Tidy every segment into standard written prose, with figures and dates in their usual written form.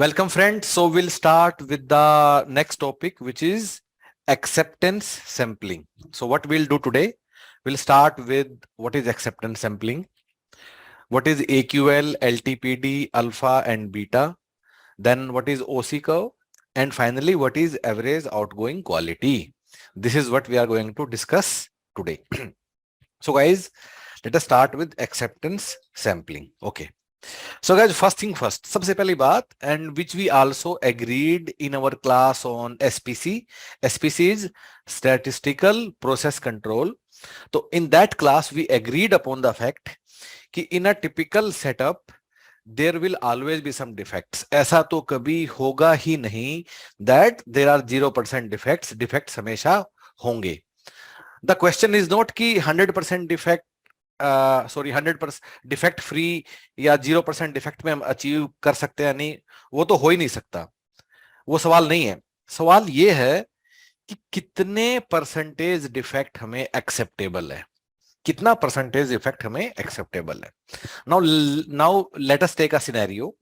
Welcome, friends. So we'll start with the next topic, which is acceptance sampling. So what we'll do today, we'll start with what is acceptance sampling, what is AQL, LTPD, alpha and beta, then what is OC curve, and finally what is average outgoing quality. This is what we are going to discuss today. So guys, let us start with acceptance sampling. Okay. So guys, first thing first, सबसे पहली बात, and which we also agreed in our class on SPC. SPC is statistical process control. So in that class we agreed upon the fact कि in a typical setup there will always be some defects. ऐसा तो कभी होगा ही नहीं that there are 0% defects. Defects हमेशा होंगे. The question is not कि 100% defect 100% defect free या 0% डिफेक्ट में हम अचीव कर सकते हैं, नहीं, वो तो हो ही नहीं सकता. वो सवाल नहीं है. सवाल ये है कि कितने परसेंटेज डिफेक्ट हमें एक्सेप्टेबल है, कितना परसेंटेज इफेक्ट हमें एक्सेप्टेबल है. Now let us take a scenario.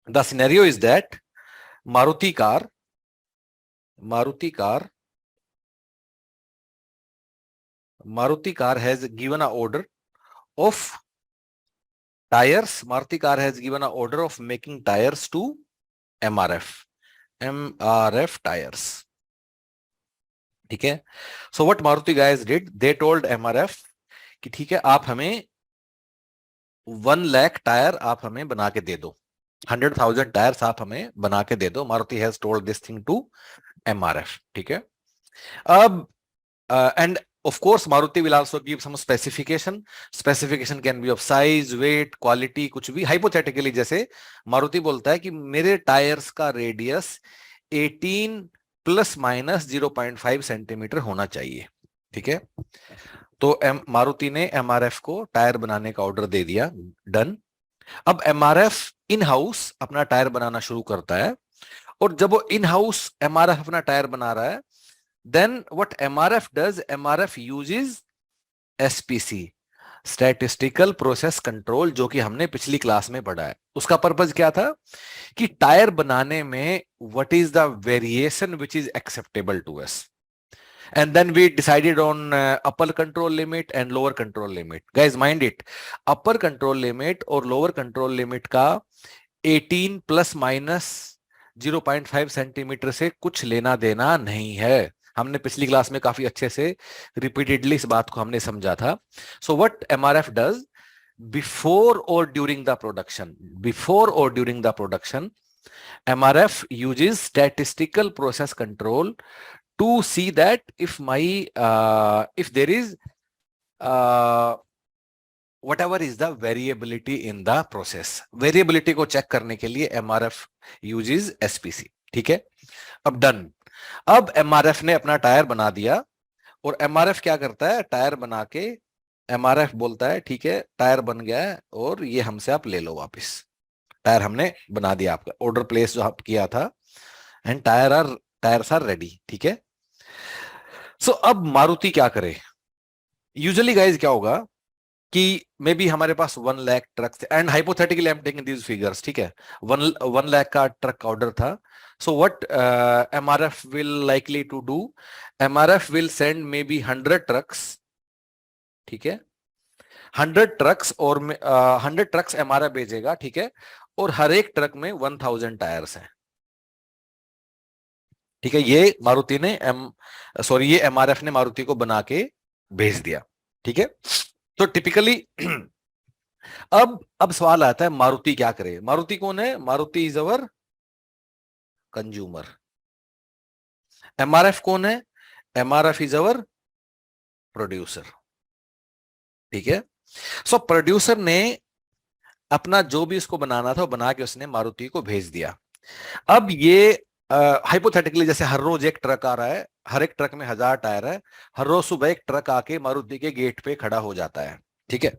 The scenario is that Maruti car has given an order of tires. Maruti car has given an order of making tires to MRF tires. ठीक है. So what Maruti guys did, they told MRF कि ठीक है, आप हमें 1 lakh tyre आप हमें बना के दे दो, 100,000 टायर्स आप हमें बना के दे दो. Maruti has told this thing to MRF. ठीक है. अब and of course Maruti will also give some specification. Specification can be of size, weight, quality, कुछ भी. Hypothetically जैसे मारुति बोलता है कि मेरे टायर्स का रेडियस 18 प्लस माइनस 0.5 सेंटीमीटर होना चाहिए. ठीक है. तो मारुति ने MRF को टायर बनाने का ऑर्डर दे दिया. डन. अब MRF इन हाउस अपना टायर बनाना शुरू करता है, और जब वो इन हाउस MRF अपना टायर बना रहा है, then what MRF does, MRF uses SPC, statistical process control, जो कि हमने पिछली क्लास में पढ़ा है. उसका पर्पस क्या था कि टायर बनाने में what is the variation which is acceptable to us, and then we decided on upper control limit and lower control limit. Guys, mind it, upper control limit और lower control limit का 18 plus minus 0.5 centimetre से कुछ लेना देना नहीं है. हमने पिछली क्लास में काफी अच्छे से रिपीटेडली इस बात को हमने समझा था. So what MRF does, before और during the production MRF uses statistical process control to see that if there is whatever is the variability in the process. Variability को चेक करने के लिए MRF uses SPC. ठीक है. अब done. अब MRF ने अपना टायर बना दिया, और MRF क्या करता है, टायर बना के MRF बोलता है ठीक है, टायर बन गया है और ये हमसे आप ले लो वापस. टायर हमने बना दिया, आपका ऑर्डर प्लेस जो आप किया था, एंड टायर्स आर रेडी. ठीक है. सो अब मारुति क्या करे. यूजुअली गाइज क्या होगा कि मे बी हमारे पास 1 लाख ट्रक्स थे, and hypothetically I am taking these figures. ठीक है. 1 लाख का ट्रक ऑर्डर था. So what MRF will likely to do, MRF will send maybe 100 trucks. ठीक है. 100 ट्रक्स और 100 ट्रक्स MRF भेजेगा. ठीक है. और हर एक ट्रक में 1000 टायर्स हैं. ठीक है. ये मारुति ने ये MRF ने मारुति को बना के भेज दिया. ठीक है. तो टिपिकली अब सवाल आता है मारुति क्या करे. मारुति कौन है? Maruti is our consumer. MRF कौन है? MRF is our producer. ठीक है. सो प्रोड्यूसर ने अपना जो भी उसको बनाना था वो बना के उसने मारुति को भेज दिया. अब ये हाइपोथेटिकली जैसे हर रोज एक ट्रक आ रहा है, हर एक ट्रक में 1000 टायर है, हर रोज सुबह एक ट्रक आके मारुति के गेट पे खड़ा हो जाता है. ठीक है.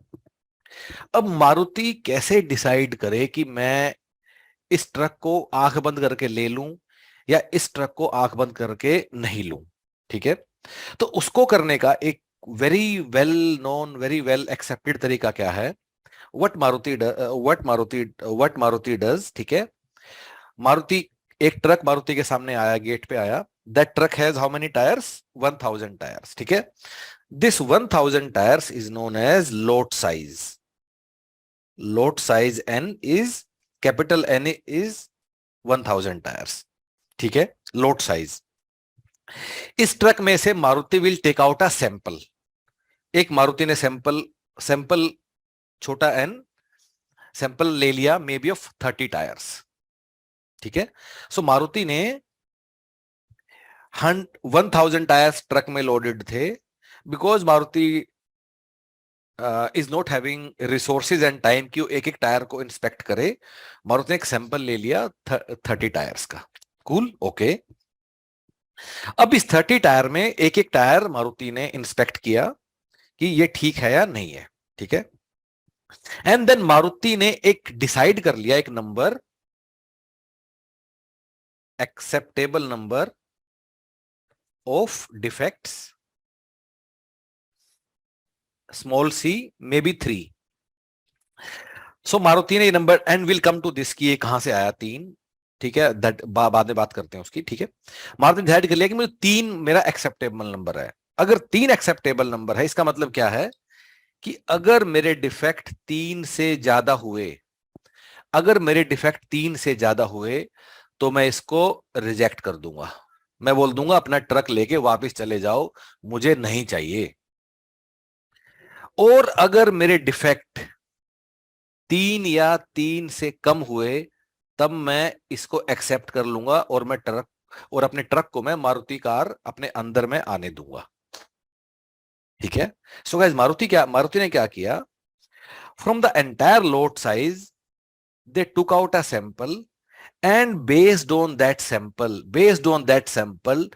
अब मारुति कैसे डिसाइड करे कि मैं इस ट्रक को आंख बंद करके ले लूं या इस ट्रक को आंख बंद करके नहीं लूं. ठीक है. तो उसको करने का एक very well known, very well accepted तरीका क्या है, what Maruti does. ठीक है. मारुति, एक ट्रक मारुति के सामने आया, गेट पे आया. That truck has how many tyres? 1000 tyres. ठीक है. This 1000 tyres is known as load size. Load size N is, capital N is 1000 tyres. ठीक है. Load size. इस ट्रक में से Maruti will take out a sample. एक मारुति ने सैंपल, सैंपल छोटा एन सैंपल ले लिया, मे बी ऑफ 30 टायर्स. ठीक है. सो मारुति ने 1000 टायर्स ट्रक में लोडेड थे. Because Maruti is not having resources and time कि वो एक एक टायर को इंस्पेक्ट करे, मारुति ने एक सैंपल ले लिया 30 टायर्स का. कूल. ओके. अब इस 30 टायर में एक एक टायर मारुति ने इंस्पेक्ट किया कि ये ठीक है या नहीं है. ठीक है. एंड देन मारुति ने एक डिसाइड कर लिया, एक number, acceptable number of defects, small C, may be 3. So Maruti ने ये number, and will come to this, की ये कहां से आया 3. ठीक है. दैट बाद में बात करते हैं उसकी. ठीक है. मारुति ने डिसाइड कर लिया कि मुझे 3 मेरा एक्सेप्टेबल नंबर है. अगर 3 एक्सेप्टेबल नंबर है, इसका मतलब क्या है कि अगर मेरे डिफेक्ट 3 से ज्यादा हुए, अगर मेरे डिफेक्ट 3 से ज्यादा हुए तो मैं इसको रिजेक्ट कर दूंगा. मैं बोल दूंगा अपना ट्रक लेके वापस चले जाओ, मुझे नहीं चाहिए. और अगर मेरे डिफेक्ट 3 या 3 से कम हुए, तब मैं इसको एक्सेप्ट कर लूंगा और मैं ट्रक, और अपने ट्रक को मैं मारुति कार अपने अंदर में आने दूंगा. ठीक है. सो गाइस, मारुति ने क्या किया, from the entire load size they took out a sample, and based on that sample,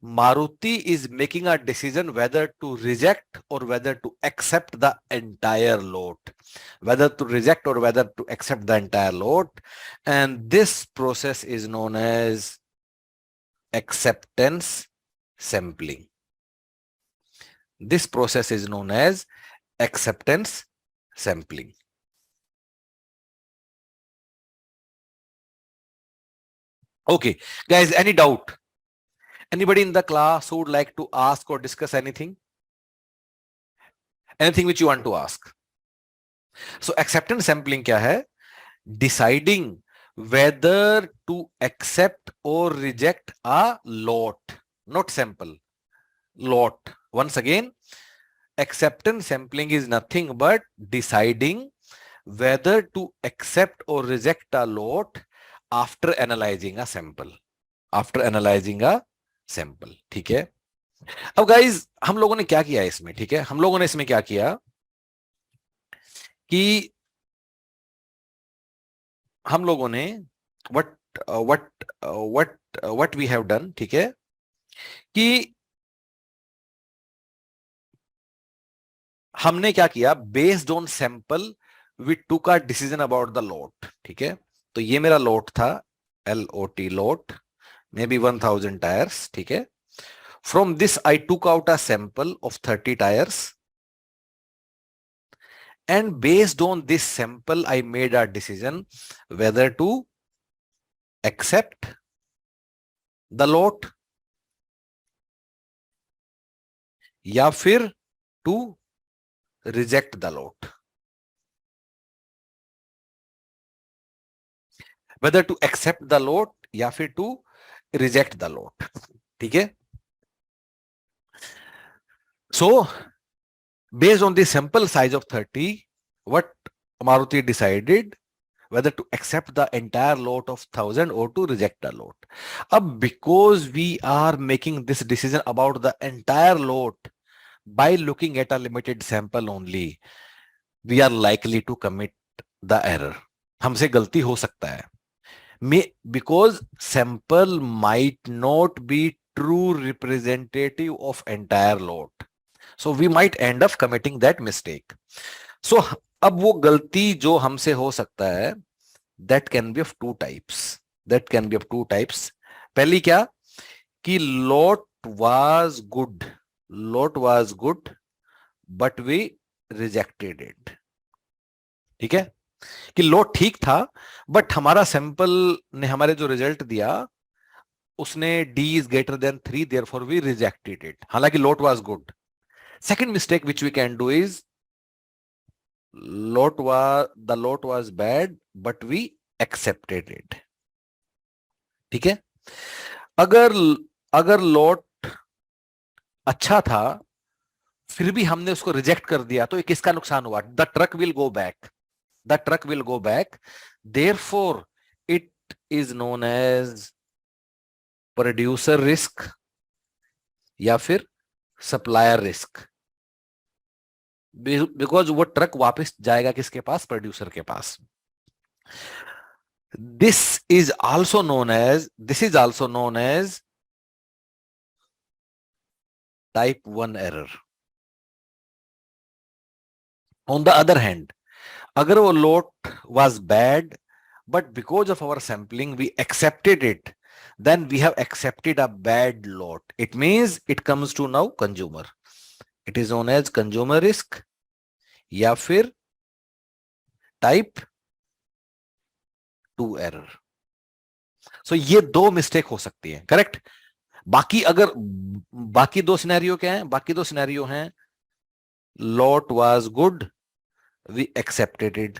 Maruti is making a decision whether to reject or whether to accept the entire load, and this process is known as acceptance sampling. This process is known as acceptance sampling. Okay, guys, any doubt? Anybody in the class who would like to ask or discuss anything? Anything which you want to ask? So acceptance sampling क्या है? Deciding whether to accept or reject a lot, not sample, lot. Once again, acceptance sampling is nothing but deciding whether to accept or reject a lot after analyzing a sample. After analyzing a sample. ठीक है. अब guys, हम लोगों ने क्या किया इसमें? ठीक है. हम लोगों ने इसमें क्या किया कि हम लोगों ने what what what what we have done, ठीक है, कि हमने क्या किया, based on sample we took a decision about the lot. ठीक है. तो ये मेरा लोट था, LOT lot, may be 1000 tyres. ठीक है. From this I took out a sample of 30 tyres, and based on this sample I made a decision whether to accept the lot या फिर to reject the lot. Whether to accept the lot या फिर to reject the lot. ठीक है. So based on the sample size of 30, what Maruti decided whether to accept the entire lot of 1000 or to reject the lot. Because we are making this decision about the entire lot by looking at a limited sample only, we are likely to commit the error. हमसे गलती हो सकता है. Because sample might not be true representative of entire lot. So we might end up committing that mistake. So अब वो गलती जो हमसे हो सकता है, that can be of two types. पहली क्या, कि lot was good but we rejected it. ठीक है. कि लोड ठीक था, बट हमारा सैंपल ने हमारे जो रिजल्ट दिया उसने D is greater than 3, therefore we rejected it, हालांकि lot was good. Second mistake which we can do is the lot was bad but we accepted it. ठीक है. अगर अगर लोट अच्छा था फिर भी हमने उसको रिजेक्ट कर दिया तो ये किसका नुकसान हुआ? The truck will go back. The truck will go back. Therefore it is known as producer risk या फिर सप्लायर रिस्क. बिकॉज वो ट्रक वापस जाएगा किसके पास? प्रोड्यूसर के पास. This is also known as type 1 error. On the other hand, अगर वो lot was bad, but because of our sampling we accepted it, then we have accepted a bad lot. It means it comes to now consumer. It is known as consumer risk या फिर type 2 error. So ये दो mistake हो सकती है. Correct. बाकी दो scenario क्या है? बाकी दो सिनेरियो हैं lot was good, we accepted it,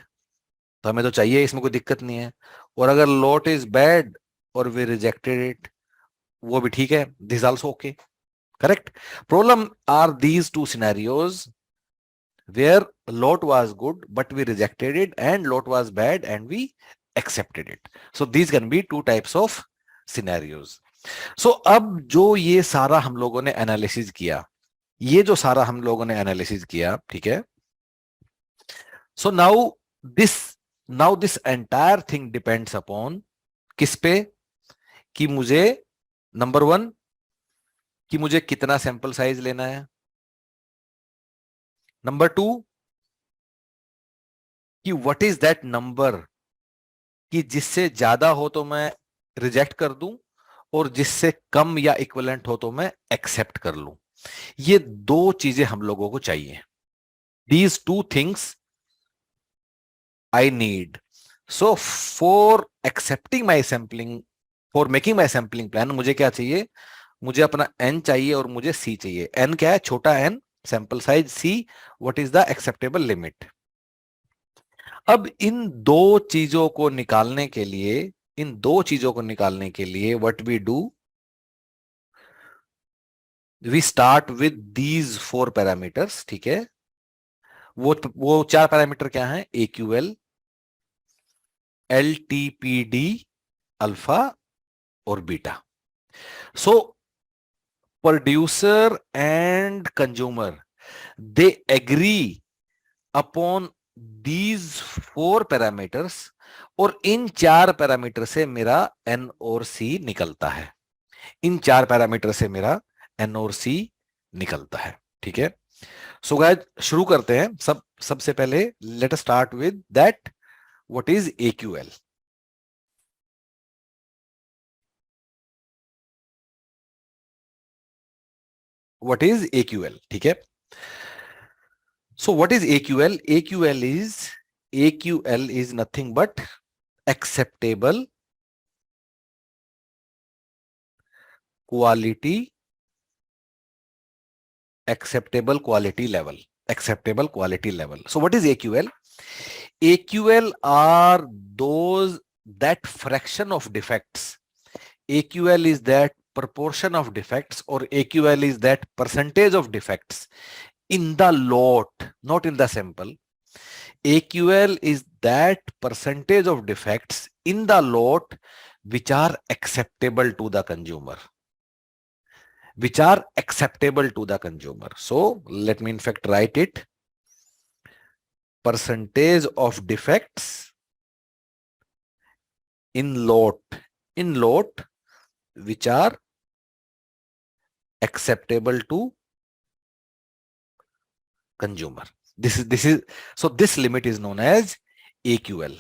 तो हमें तो चाहिए, इसमें कोई दिक्कत नहीं है. और अगर lot is bad और we rejected it, वो भी ठीक है. this also okay. Correct. Problem are these two scenarios where lot was good but we rejected it and lot was bad and we accepted it. So these can be two types of scenarios. So अब जो ये सारा हम लोगों ने analysis किया, ठीक है. So now this entire thing depends upon किस पे? कि मुझे नंबर 1 कि मुझे कितना सैंपल साइज लेना है. नंबर 2 कि व्हाट इज दैट नंबर कि जिससे ज्यादा हो तो मैं रिजेक्ट कर दूं और जिससे कम या इक्विवेलेंट हो तो मैं एक्सेप्ट कर लूं. ये दो चीजें हम लोगों को चाहिए. These two things I need. So for accepting my sampling, for making my sampling plan, मुझे क्या चाहिए? मुझे अपना n चाहिए और मुझे c चाहिए. n क्या है? छोटा n sample size. c what is the acceptable limit. अब इन दो चीजों को निकालने के लिए what we do, we start with these 4 parameters. ठीक है. वो 4 पैरामीटर क्या हैं? AQL, LTPD, अल्फा और beta. So producer and consumer they agree upon these 4 parameters और इन 4 पैरामीटर से मेरा N और C निकलता है. इन 4 पैरामीटर से मेरा N और C निकलता है. ठीक है. सो गाइस शुरू करते हैं. सबसे पहले let us start with that what is AQL. What is AQL? ठीक है. So what is AQL? AQL is nothing but acceptable quality level. Acceptable quality level. So what is AQL? AQL are those that fraction of defects. AQL is that proportion of defects or AQL is that percentage of defects in the lot, not in the sample. AQL is that percentage of defects in the lot which are acceptable to the consumer. So let me in fact write it. Percentage of defects in lot which are acceptable to consumer. So this limit is known as AQL.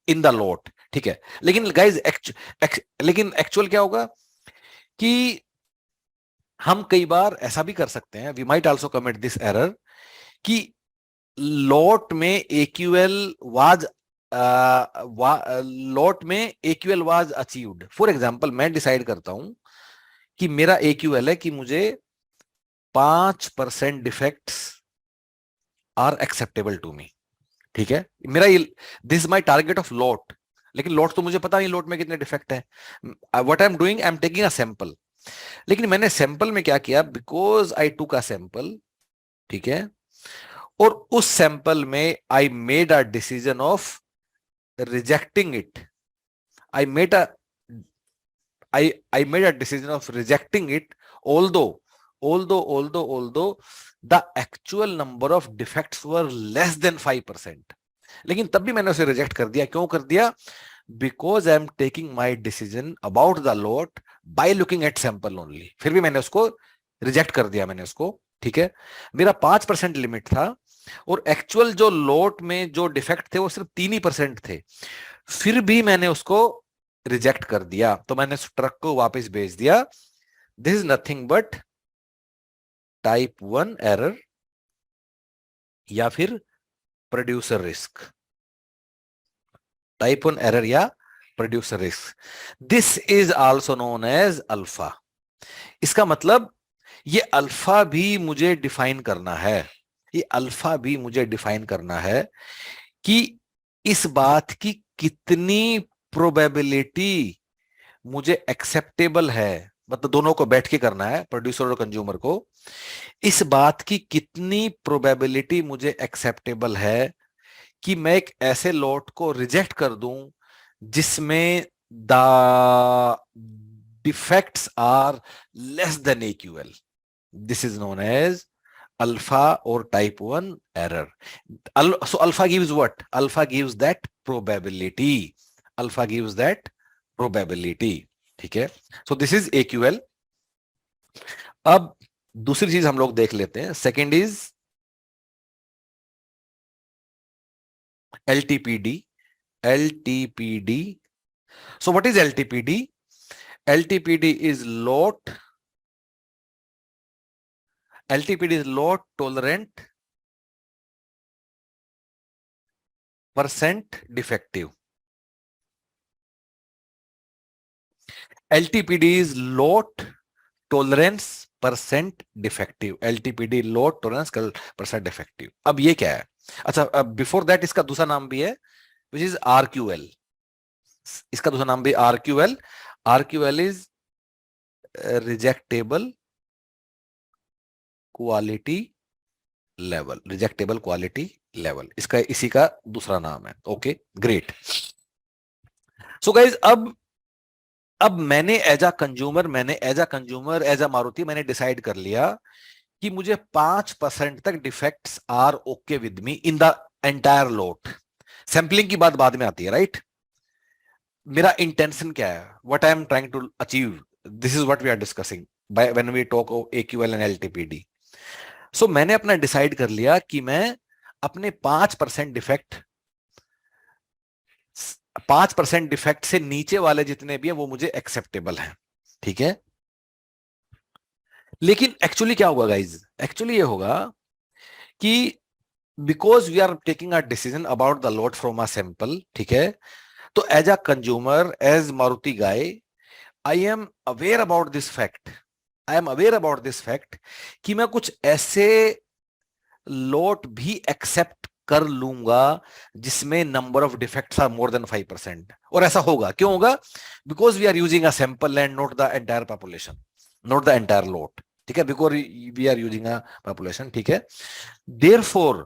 In the lot. ठीक है. लेकिन guys actual क्या होगा कि हम कई बार ऐसा भी कर सकते हैं. We might also commit this error कि लॉट में AQL वाज लॉट में AQL was achieved. For example मैं डिसाइड करता हूं कि मेरा AQL है कि मुझे 5% defects are acceptable to me. ठीक है, मेरा ये this my target of lot, लेकिन लॉट तो मुझे पता नहीं लॉट में कितने डिफेक्ट है। What I am doing, I am taking a sample. लेकिन मैंने सैंपल में क्या किया, बिकॉज आई टूक अ सैंपल, ठीक है, और उस सैंपल में I made a decision of rejecting it. I made a I made a decision of rejecting it, although the actual number of defects were less than 5%। लेकिन तब भी मैंने उसे रिजेक्ट कर दिया। क्यों कर दिया? Because I am taking my decision about the lot by looking at sample only. फिर भी मैंने उसको रिजेक्ट कर दिया, मैंने उसको। ठीक है, मेरा 5% लिमिट था और एक्चुअल जो लॉट में जो डिफेक्ट थे वो सिर्फ 3% थे, फिर भी मैंने उसको रिजेक्ट कर दिया। तो मैंने उस ट्रक को वापस भेज दिया। This is nothing but type 1 error या फिर प्रोड्यूसर रिस्क। टाइप 1 एरर या producer risk. This is also known as alpha. इसका मतलब ये अल्फा भी मुझे डिफाइन करना है, ये अल्फा भी मुझे डिफाइन करना है कि इस बात की कितनी प्रोबेबिलिटी मुझे एक्सेप्टेबल है। मतलब दोनों को बैठ के करना है, प्रोड्यूसर और कंज्यूमर को। इस बात की कितनी प्रोबेबिलिटी मुझे एक्सेप्टेबल है कि मैं एक ऐसे लॉट को रिजेक्ट कर दूं जिसमें the defects are less than AQL। This is known as alpha और type 1 error. So alpha gives what? Alpha gives that probability. Alpha gives that probability। ठीक है, सो दिस इज AQL। अब दूसरी चीज हम लोग देख लेते हैं। Second is LTPD। LTPD, so what is LTPD? LTPD is load tolerant percent defective। LTPD is load tolerance percent defective. LTPD load tolerance percent defective. अब ये क्या है? अच्छा, बिफोर दैट इसका दूसरा नाम भी है विच इज RQL। इसका दूसरा नाम भी RQL। RQL is rejectable quality level. Rejectable quality level इसका, इसी का दूसरा नाम है। Okay, great. सो गाइज, अब मैंने as a consumer as a Maruti मैंने डिसाइड कर लिया कि मुझे 5% तक defects are okay with me in the entire lot. Sampling की बात बाद में आती है, राइट? मेरा इंटेंशन क्या है, what I am trying to achieve, this is what we are discussing by when we talk of AQL and LTPD। सो मैंने अपना डिसाइड कर लिया कि मैं अपने 5% डिफेक्ट, 5% डिफेक्ट से नीचे वाले जितने भी हैं वो मुझे एक्सेप्टेबल हैं। ठीक है, लेकिन एक्चुअली क्या होगा गाइज? एक्चुअली ये होगा कि because we are taking a decision about the load from a sample, ठीक है, तो as a consumer, as Maruti guy, I am aware about this fact, I am aware about this fact कि मैं कुछ ऐसे लोट भी एक्सेप्ट कर लूंगा जिसमें number of defects are more than 5%। और ऐसा होगा, क्यों होगा? Because we are using a sample and not the entire population, not the entire lot. ठीक है, because we are using a population. ठीक है, therefore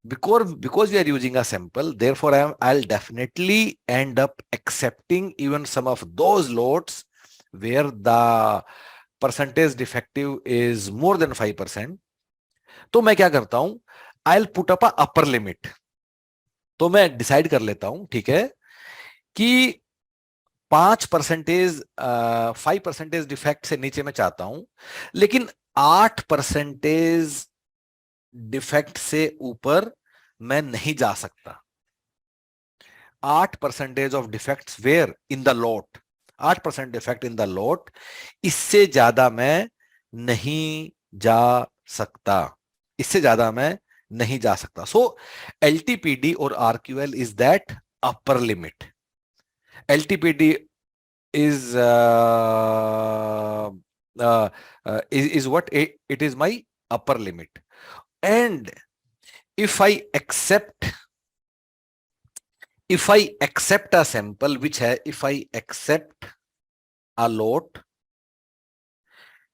because we are using a sample, therefore I'll definitely end up accepting even some of those lots where the percentage defective is more than 5%। तो मैं क्या करता हूं, I'll put up a upper limit। तो मैं decide कर लेता हूं, ठीक है, कि 5%, 5% डिफेक्ट से नीचे मैं चाहता हूं, लेकिन 8% डिफेक्ट से ऊपर मैं नहीं जा सकता। 8% of defects were in the lot, 8% defect in the lot, इससे ज्यादा मैं नहीं जा सकता, इससे ज्यादा मैं नहीं जा सकता. सो एलटीपीडी और RQL is that upper limit. LTPD is is what it is my upper limit. And if I accept a sample which has, if I accept a lot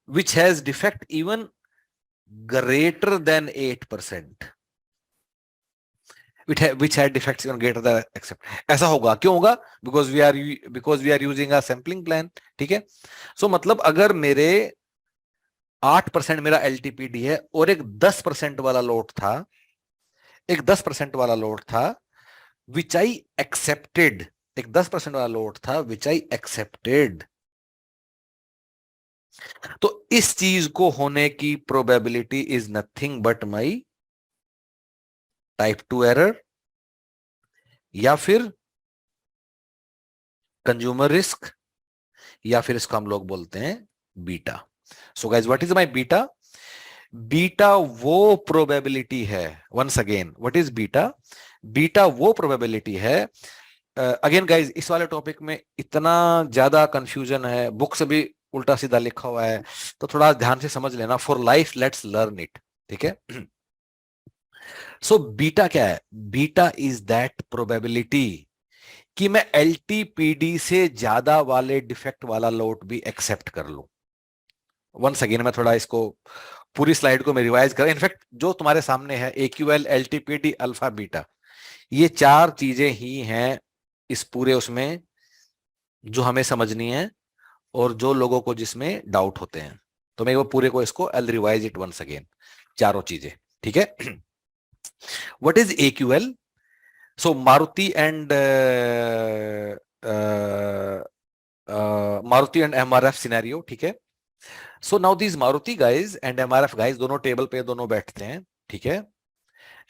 which has defect even greater than 8%, which had defects even greater than accept, ऐसा होगा. क्यों होगा? because we are using a sampling plan. ठीक है. सो मतलब अगर मेरे 8% मेरा एलटीपीडी है और एक 10% वाला लोड था, एक 10% वाला लोड था विच आई एक्सेप्टेड, एक 10% वाला लोड था विच आई एक्सेप्टेड, तो इस चीज को होने की probability is nothing but my type 2 error या फिर कंज्यूमर रिस्क या फिर इसको हम लोग बोलते हैं beta. So guys what is my beta? Beta वो प्रोबेबिलिटी है. Once again what is beta? Beta वो प्रोबेबिलिटी है. अगेन गाइस इस वाले टॉपिक में इतना ज्यादा कंफ्यूजन है, बुक से भी उल्टा सीधा लिखा हुआ है, तो थोड़ा ध्यान से समझ लेना. For life let's learn it. ठीक है. सो बीटा क्या है? बीटा इज दैट प्रोबेबिलिटी कि मैं एलटीपीडी से ज्यादा वाले डिफेक्ट वाला लोड भी एक्सेप्ट कर लूं. वंस अगेन मैं थोड़ा इसको पूरी स्लाइड को मैं रिवाइज कर, इनफैक्ट जो तुम्हारे सामने है एक्यूएल, एलटीपीडी, अल्फा, बीटा, ये चार चीजें ही हैं इस पूरे उसमें जो हमें समझनी है और जो लोगों को जिसमें डाउट होते हैं. तो मैं वो पूरे को इसको I revise it once again, चारों चीजें. ठीक है. What is AQL? So Maruti and Maruti and MRF scenario. ठीक है. So now these Maruti guys and MRF guys दोनों टेबल पे दोनों बैठते हैं. ठीक है.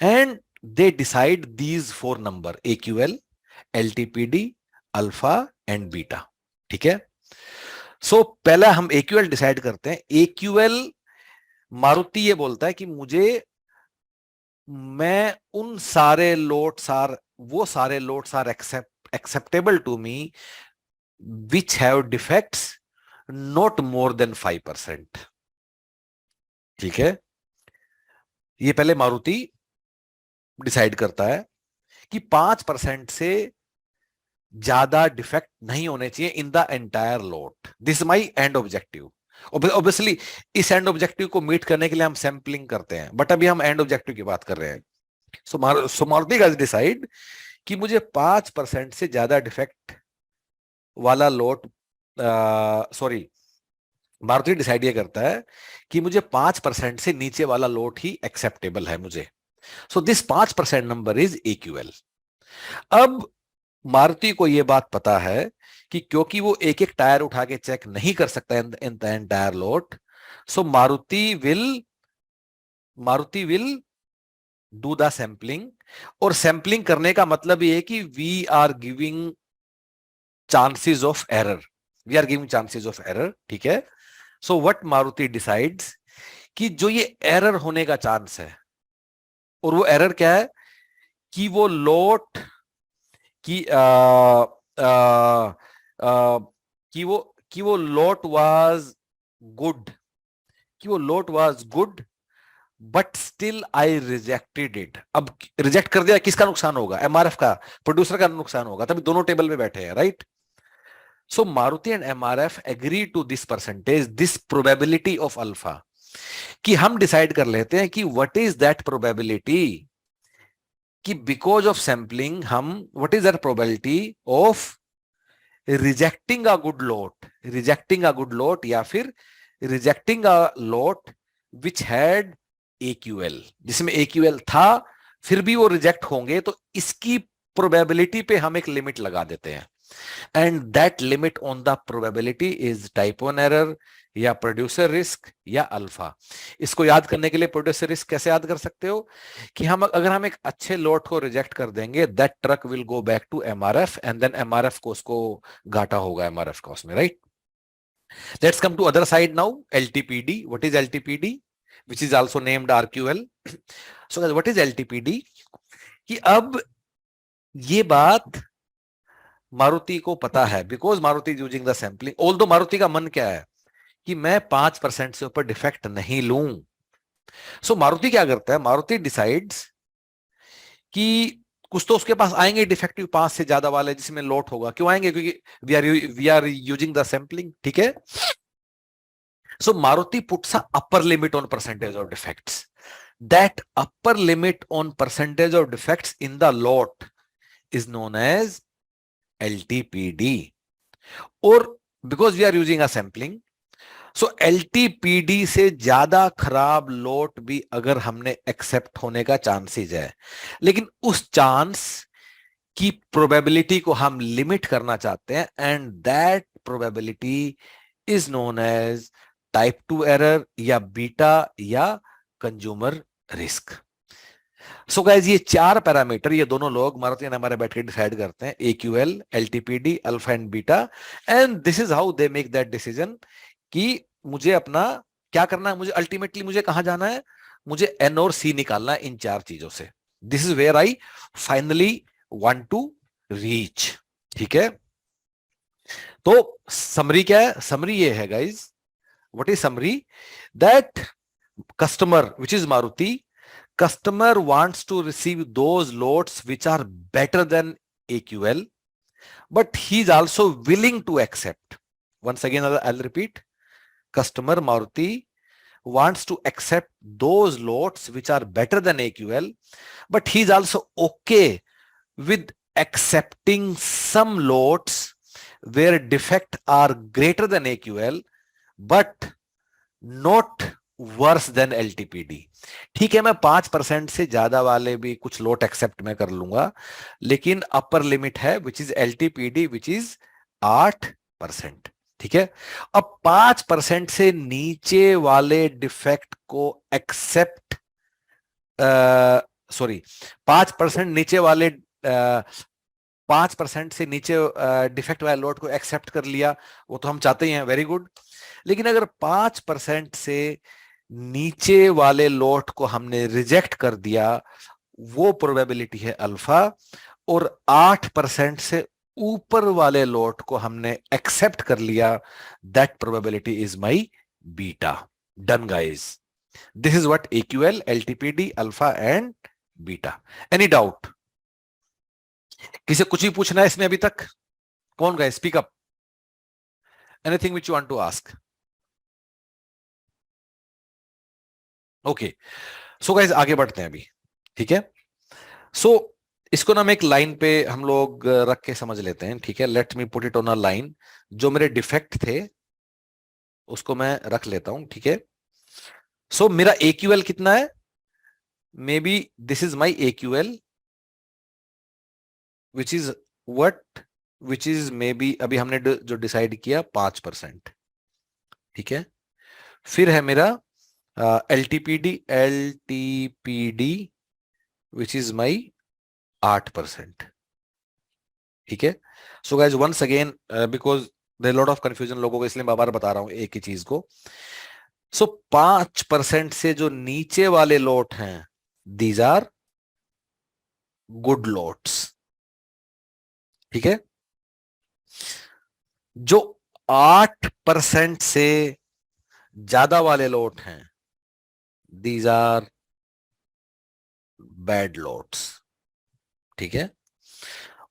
And they decide these 4 number AQL, LTPD, alpha and beta. ठीक है. सो पहला हम एक्यूएल डिसाइड करते हैं. एक्यूएल मारुति ये बोलता है कि मैं उन सारे लोड्स आर, वो सारे loads are acceptable to me which have defects not more than 5%. ठीक है. ये पहले मारुति डिसाइड करता है कि 5% से ज्यादा डिफेक्ट नहीं होने चाहिए इन the entire load. This my and objective. Obviously इस एंड ऑब्जेक्टिव को मीट करने के लिए हम सैंपलिंग करते हैं, बट अभी हम एंड ऑब्जेक्टिव की बात कर रहे हैं. सो मारुति गाइस डिसाइड कि मुझे 5% से ज्यादा डिफेक्ट वाला लोड, सॉरी, मारुति डिसाइड ये करता है कि मुझे 5% से नीचे वाला लोड ही एक्सेप्टेबल है मुझे. So this 5% number is AQL. अब मारुति को यह बात पता है कि क्योंकि वो एक एक टायर उठा के चेक नहीं कर सकता in the entire load, so Maruti will do the sampling. और सैंपलिंग करने का मतलब ये है कि we are giving chances of error. ठीक है. सो व्हाट मारुति डिसाइड्स कि जो ये एरर होने का चांस है, और वो एरर क्या है कि वो लोड कि वो lot was good, but still I rejected it. अब रिजेक्ट कर दिया, किसका नुकसान होगा? एमआरएफ का, प्रोड्यूसर का नुकसान होगा. तभी दोनों टेबल में बैठे हैं, right? So Maruti and MRF agree to this percentage, this probability of alpha, कि हम डिसाइड कर लेते हैं कि व्हाट इज दैट प्रोबेबिलिटी कि बिकॉज ऑफ सैंपलिंग हम, what is that probability of rejecting a good lot या फिर rejecting a lot which had एक्यूएल, जिसमें एक्यूएल था फिर भी वो रिजेक्ट होंगे. तो इसकी प्रोबेबिलिटी पे हम एक लिमिट लगा देते हैं, and that limit on the probability is type 1 error या प्रोड्यूसर रिस्क या अल्फा. इसको याद करने के लिए प्रोड्यूसर रिस्क कैसे याद कर सकते हो कि अगर हम एक अच्छे लोट को रिजेक्ट कर देंगे, that truck will go back to MRF and then MRF को उसको घाटा होगा एमआरएफ का उसमें, right? Let's come to other side now. LTPD. What is LTPD? which is also named RQL. So what is LTPD, कि अब ये बात मारुति को पता है, because Maruti using the sampling, although Maruti का मन क्या है कि मैं 5% से ऊपर डिफेक्ट नहीं लूं। सो मारुति क्या करता है, मारुति डिसाइड्स कि कुछ तो उसके पास आएंगे डिफेक्टिव 5 से ज्यादा वाले जिसमें लोट होगा। क्यों आएंगे, क्योंकि we are using the sampling, ठीक है। So Maruti puts a upper limit on percentage of defects, that upper limit on percentage of defects in the lot is known as LTPD, और because we are using a sampling, so LTPD से ज्यादा खराब लोट भी अगर हमने accept होने का chances है, लेकिन उस चांस की प्रोबेबिलिटी को हम लिमिट करना चाहते हैं, and that probability is known as type 2 error या बीटा या कंज्यूमर रिस्क। सो गाइज ये 4 पैरामीटर ये दोनों लोग मारुति एंड हमारे बैठ के डिसाइड करते हैं, AQL, LTPD, alpha and beta, and this is how they make that decision कि मुझे अपना क्या करना है, मुझे अल्टीमेटली मुझे कहां जाना है, मुझे N और C निकालना है इन 4 चीजों से। This is where I finally want to reach, ठीक है। तो समरी क्या है, समरी ये है guys, what is summary, that customer which is Maruti, customer wants to receive those loads which are better than AQL, but he is also willing to accept. Once again, I'll repeat. Customer Maruti wants to accept those loads which are better than AQL, but he is also okay with accepting some loads where defect are greater than AQL, but not worse than LTPD। ठीक है, मैं 5% से ज्यादा वाले भी कुछ लोट accept मैं कर लूंगा, लेकिन अपर लिमिट है which is LTPD which is 8%, ठीक है। अब 5% से नीचे वाले डिफेक्ट को एक्सेप्ट, सॉरी 5% नीचे वाले 5% से नीचे डिफेक्ट वाले लोट को एक्सेप्ट कर लिया, वो तो हम चाहते ही हैं, वेरी गुड। लेकिन अगर 5% से नीचे वाले लोट को हमने रिजेक्ट कर दिया, वो प्रोबेबिलिटी है अल्फा, और 8% से ऊपर वाले लोट को हमने एक्सेप्ट कर लिया, that probability is my beta. Done guys, this is what AQL, LTPD, alpha and beta. Any doubt, किसे कुछ ही पूछना है इसमें अभी तक? कौन guys, speak up, anything which you want to ask? Okay, so guys आगे बढ़ते हैं अभी, ठीक है। सो इसको ना हम एक लाइन पे हम लोग रख के समझ लेते हैं, ठीक है। Let me put it on a line, जो मेरे डिफेक्ट थे उसको मैं रख लेता हूं, ठीक है। सो मेरा AQL कितना है, मे be this is my AQL which is what, which is may B अभी हमने जो डिसाइड किया 5%, ठीक है। फिर है मेरा LTPD विच इज माई 8%, ठीक है। So guys once again, because there lot of confusion लोगों को, इसलिए मैं बार बता रहा हूं एक ही चीज को। सो 5% से जो नीचे वाले लोट हैं, दीज आर गुड लोट्स, ठीक है। जो 8% से ज्यादा वाले लोट हैं, दीज आर बैड लोट्स, ठीक है।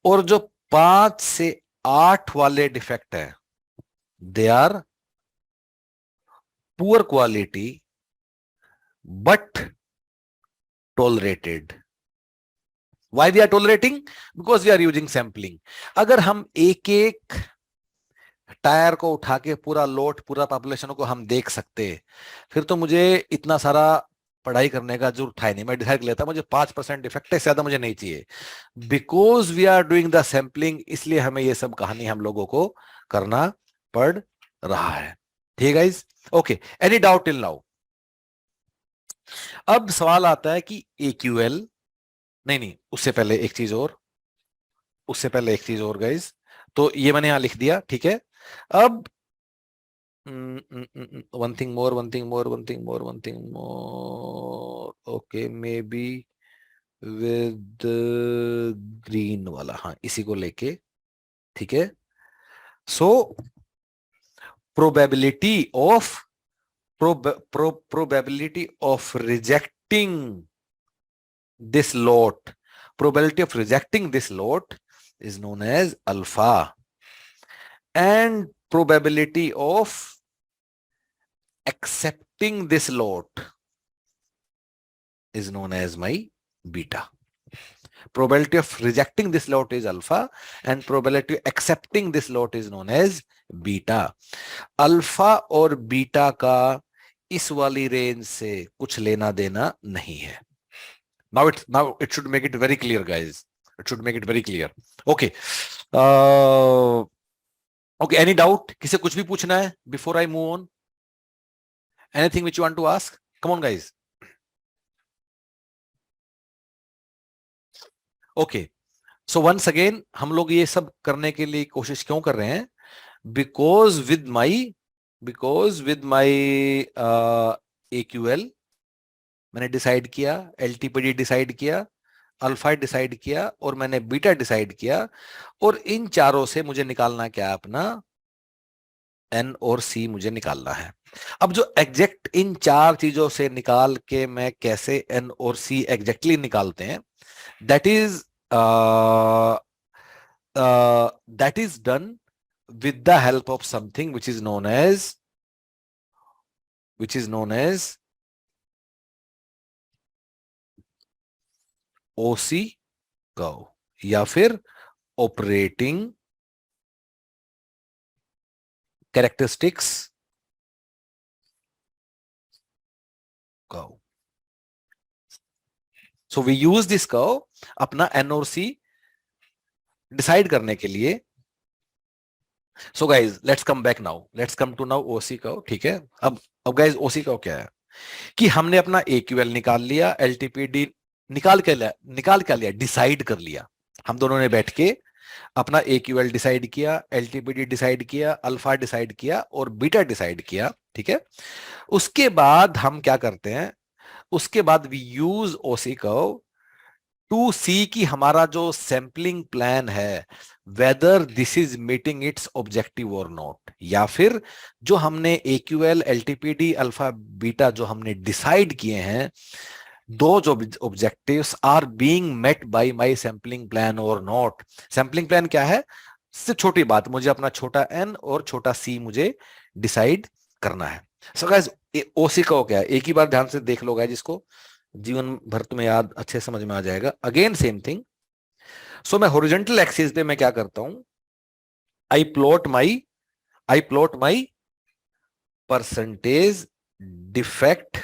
और जो 5 से 8 वाले डिफेक्ट है, they are poor quality but tolerated. Why we are tolerating, because we are using sampling. अगर हम एक एक टायर को उठा के पूरा लोट, पूरा पॉपुलेशन को हम देख सकते, फिर तो मुझे इतना सारा पढ़ाई करने का जरूरत था नहीं, मैं डिसाइड कर लेता मुझे 5% डिफेक्ट है, ज्यादा मुझे नहीं चाहिए। Because we are doing the sampling, इसलिए हमें ये सब कहानी हम लोगों को करना पड़ रहा है, ठीक है guys. Okay, any doubt till now? अब सवाल आता है कि AQL, नहीं उससे पहले एक चीज और, उससे पहले एक चीज और गाइस, तो ये मैंने यहां लिख दिया, ठीक है। अब one thing more, one thing more, one thing more, one thing more. Okay, maybe with green वाला, हाँ इसी को लेके, ठीक है. So probability of probability of rejecting this lot, probability of rejecting this lot is known as alpha, and probability of accepting this lot is known as my beta. Probability of rejecting this lot is alpha, and probability of accepting this lot is known as beta. Alpha और beta का इस वाली range से कुछ लेना देना नहीं है. Now it should make it very clear, guys. It should make it very clear. Okay. Okay. Any doubt? किसे कुछ भी पूछना है before I move on? Anything which you want to ask? Come on, guys. Okay. So once again, हम लोग ये सब करने के लिए कोशिश क्यों कर रहे हैं? Because with my AQL मैंने डिसाइड किया, LTPD डिसाइड किया, अल्फा डिसाइड किया और मैंने बीटा डिसाइड किया, और इन चारों से मुझे निकालना क्या है? अपना N और C मुझे निकालना है. अब जो एग्जैक्ट इन चार चीजों से निकाल के मैं कैसे N और C एग्जैक्टली निकालते हैं, that is done with the help of something which is known as OC curve या फिर operating characteristics curve. So we use this curve अपना N और C डिसाइड करने के लिए. So guys let's come back now, let's come to now OC curve. ठीक है. अब गाइज OC कर्व क्या है कि हमने अपना AQL निकाल लिया, LTPD निकाल क्या लिया? डिसाइड कर लिया. हम दोनों ने बैठ के अपना AQL डिसाइड किया, LTPD डिसाइड किया, अल्फा डिसाइड किया और बीटा डिसाइड किया. ठीक है. उसके बाद हम क्या करते हैं? उसके बाद we use OC curve to see कि हमारा जो सैंपलिंग प्लान है whether this is meeting its objective और नॉट, या फिर जो हमने AQL, LTPD, अल्फा, बीटा जो हमने डिसाइड किए हैं, those objectives are being met by my sampling plan or not. Sampling plan क्या है? इससे छोटी बात, मुझे अपना छोटा n और छोटा c मुझे डिसाइड करना है. सो गाइस OC का क्या है? एक ही बार ध्यान से देख लो गाइस, जिसको जीवन भर तुम्हें याद अच्छे समझ में आ जाएगा. Again same thing. सो मैं हॉरिजॉन्टल एक्सिस पे मैं क्या करता हूं? I plot my percentage defect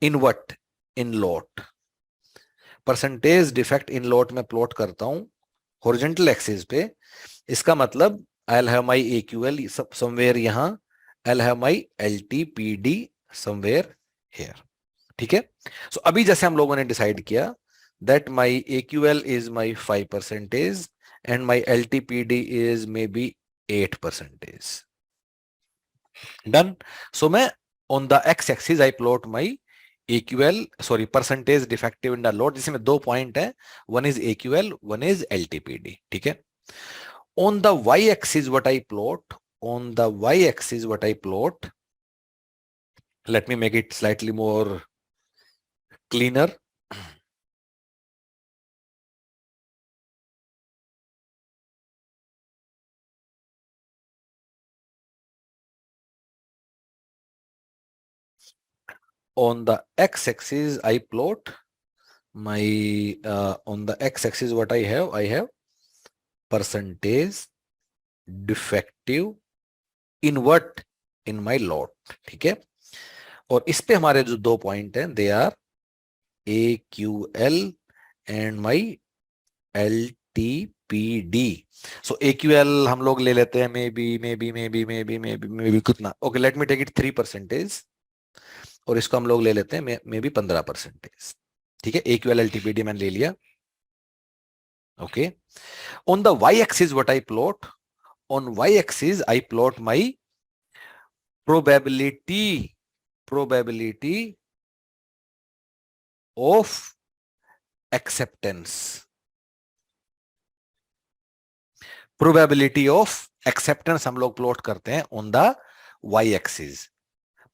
in what? In lot. Percentage defect in lot में प्लॉट करता हूं हॉरिजॉन्टल एक्सिस पे. इसका मतलब I will have my AQL somewhere यहां, I will have my LTPD somewhere here. ठीक है. सो अभी जैसे हम लोगों ने डिसाइड किया that my AQL is my 5% and my LTPD is may be 8%. Done. So मैं on the X axis I plot my percentage defective in the lot, जिसमें दो पॉइंट है, one is AQL, one is LTPD. ठीक है. On the Y axis what I plot, let me make it slightly more cleaner. On the x-axis I plot my on the x-axis what I have percentage defective in what? In my lot. ठीक है. और इस पे हमारे जो दो point हैं they are AQL and my LTPD. So AQL हम लोग ले लेते हैं मे बी कितना? Okay, let me take it 3%, और इसको हम लोग ले लेते हैं मे बी 15%. ठीक है. AQL LTPD मैंने ले लिया. Okay. On the Y axis what I plot? On Y axis I plot my probability of acceptance, probability of acceptance हम लोग प्लॉट करते हैं on the Y axis,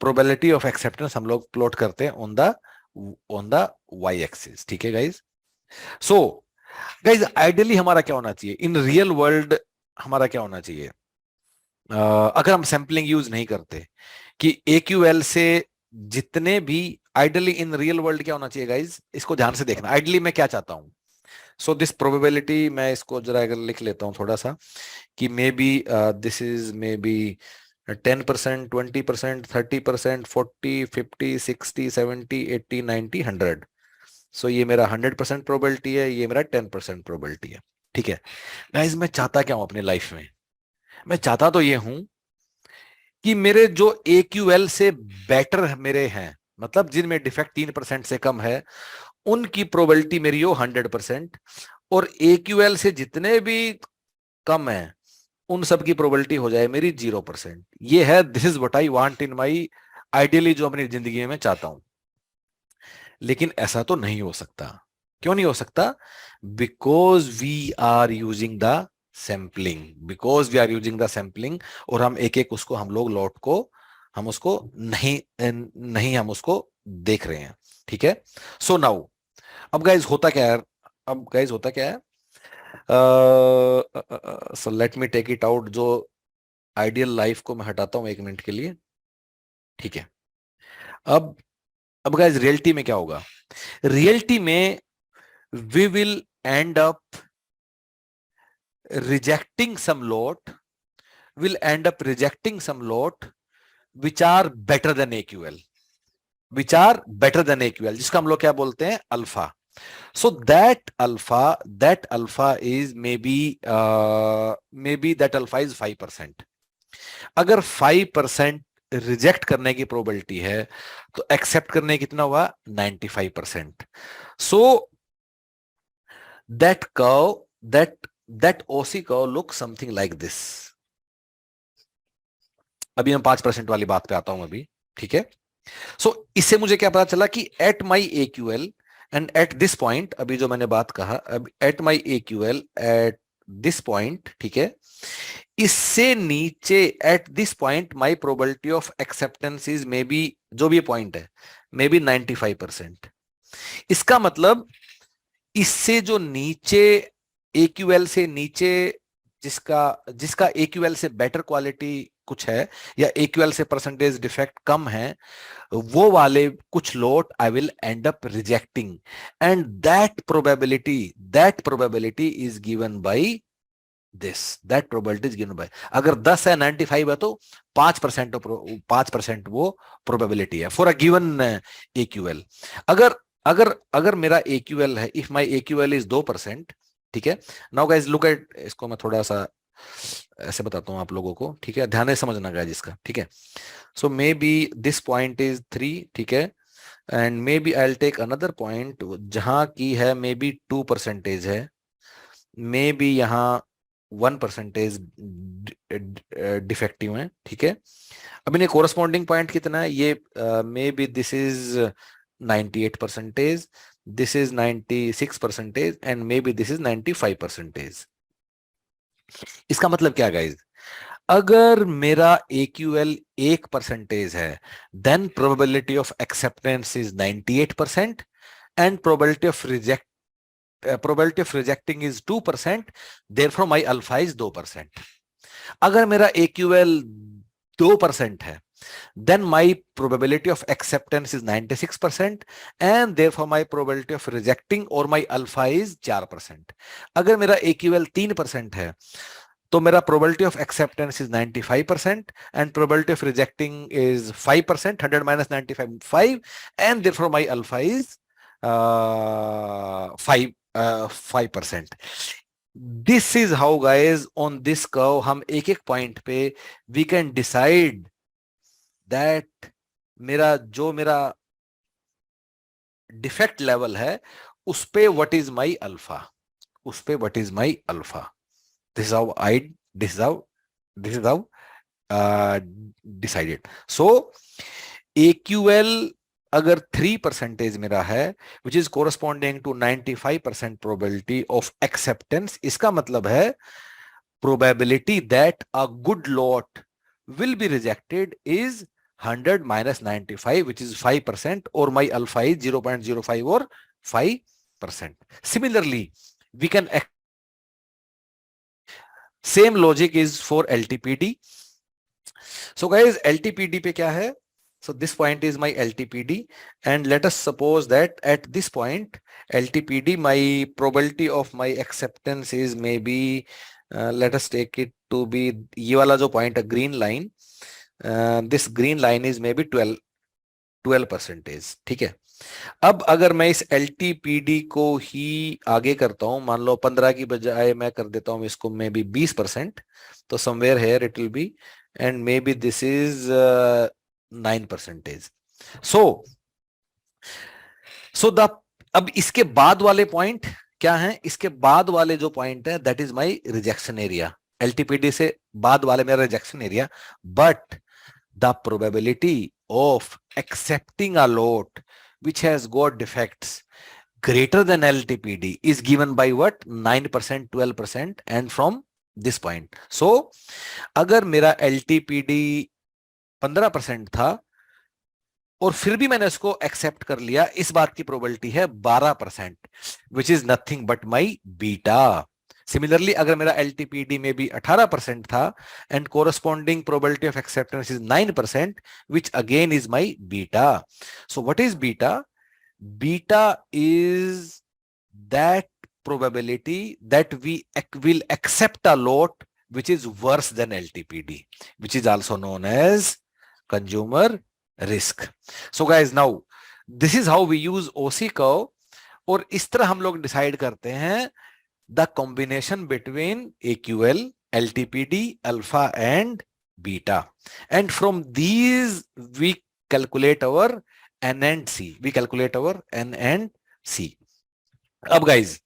probability of acceptance हम लोग प्लॉट करते हैं ऑन द वाई एक्सिस। ठीक है गाइज। सो गाइज आइडियली हमारा क्या होना चाहिए इन रियल वर्ल्ड, हमारा क्या होना चाहिए अगर हम सैंपलिंग यूज नहीं करते, कि AQL से जितने भी, आइडियली इन रियल वर्ल्ड क्या होना चाहिए गाइज, इसको ध्यान से देखना। आइडियली मैं क्या चाहता हूं, सो दिस प्रोबेबिलिटी, मैं इसको जरा अगर लिख लेता हूं थोड़ा सा, कि मे be this is may be 10%, 20%, 30%, 40, 50, 60, 70, 80, 90, 100। सो ये मेरा 100% प्रोबेबिलिटी है, ये मेरा 10% प्रोबेबिलिटी है। ठीक है गाइज, मैं चाहता क्या हूं अपनी लाइफ में, मैं चाहता तो ये हूं कि मेरे जो AQL से बेटर मेरे हैं, मतलब जिनमें डिफेक्ट 3% से कम है, उनकी प्रोबेबिलिटी मेरी हो 100%, और AQL से जितने भी कम है उन सब की प्रोबेबिलिटी हो जाए मेरी 0%। ये है, this is what I want in my, ideally जो अपनी जिंदगी में चाहता हूं। लेकिन ऐसा तो नहीं हो सकता। क्यों नहीं हो सकता? Because we are using the sampling, because we are using the sampling, और हम एक एक उसको, हम लोग लॉट को, हम उसको नहीं नहीं हम उसको देख रहे हैं। ठीक है। सो नाउ, अब गाइज होता क्या है, अब गाइज होता क्या है, so let me take it out, जो आइडियल लाइफ को मैं हटाता हूं 1 मिनट के लिए। ठीक है। अब अब गाइज रियलिटी में क्या होगा, रियलिटी में we will end up rejecting some lot, will end up rejecting some lot which are better than AQL, which are better than AQL, जिसका हम लोग क्या बोलते हैं, alpha. so that alpha is maybe that alpha is 5%। अगर 5% reject करने की probability है, तो एक्सेप्ट करने कितना हुआ, 95%। सो that curve, that OC curve looks something like this। अभी मैं 5% वाली बात पे आता हूं अभी। ठीक है। सो इससे मुझे क्या पता चला कि at my AQL and at this point, अभी जो मैंने बात कहा, अब at my AQL at this point, ठीक है, इससे नीचे at this point my probability of acceptance is may B, जो भी पॉइंट है, मे बी 95%। इसका मतलब इससे जो नीचे, AQL से नीचे, जिसका जिसका AQL से बेटर क्वालिटी कुछ है, या AQL से परसेंटेज डिफेक्ट कम है, वो वाले कुछ lot I will end up rejecting, and that probability is given by this, that probability is given by, अगर 10 है, 95 है, तो 5% वो प्रोबेबिलिटी है फॉर अ गिवन AQL। अगर अगर अगर मेरा AQL है, इफ माई AQL इज 2%, ठीक है, नाउ गाइस लुक एट, इसको मैं थोड़ा सा ऐसे बताता हूं आप लोगों को, ठीक है, ध्यान से समझना गाइस इसका। ठीक है। So may be this point is 3, ठीक है, and may be I will take another point जहां की है मे बी 2% है, मे बी यहाँ 1% डिफेक्टिव है। ठीक है। अब इन्हें कोरस्पॉन्डिंग पॉइंट कितना है, ये मे be this is 98%, this is 96%, and may be this is 95%। इसका मतलब क्या गाइज, अगर मेरा AQL 1% है, then probability of acceptance is 98%, and probability of rejecting is 2%, therefore my alpha is 2%। अगर मेरा AQL 2% है, then my probability of acceptance is 96%, and therefore my probability of rejecting or my alpha is 4%। अगर मेरा AQL 3% है, तो मेरा probability of acceptance is 95%, and probability of rejecting is 5%, 100 minus 95, 5, and therefore my alpha is 5%। This is how guys on this curve, हम एक एक point पे we can decide that मेरा डिफेक्ट लेवल है, उस पे व्हाट इज माई अल्फा, उस पे what is my alpha. This is how I this is how decided. So AQL अगर 3% मेरा है, which is corresponding to 95% probability of acceptance, इसका मतलब है probability that a good lot will be rejected is 100 minus 95, which is 5%, or my alpha is 0.05 or 5%. Similarly, we can same logic is for LTPD. So guys, LTPD पे क्या है? So this point is my LTPD, and let us suppose that at this point LTPD, my probability of my acceptance is maybe let us take it to be ये वाला जो point है green line, this green line is maybe 12%. ठीक है. अब अगर मैं इस LTPD को ही आगे करता हूं, मान लो 15 की बजाय मैं कर देता हूं इसको मे बी 20%, तो somewhere here it will be, and may be this is 9%. So the अब इसके बाद वाले पॉइंट क्या है? इसके बाद वाले जो पॉइंट है that is my rejection area. LTPD से बाद वाले मेरा rejection area, but the probability of accepting a lot which has got defects greater than LTPD is given by what? 9%, 12%, and from this point. So अगर मेरा LTPD 15% था और फिर भी मैंने उसको एक्सेप्ट कर लिया, इस बात की प्रोबेबिलिटी है 12%, which is nothing but my beta. Similarly अगर मेरा LTPD में भी 18% था and corresponding probability of acceptance is 9%, which again is my beta. So what is beta? Beta is that probability that we will accept a lot which is worse than LTPD, which is also known as consumer risk. So guys, now this is how we use OC curve, और इस तरह हम लोग decide करते हैं the combination between AQL, LTPD, alpha and beta, and from these we calculate our N and C. We calculate our N and C. अब guys,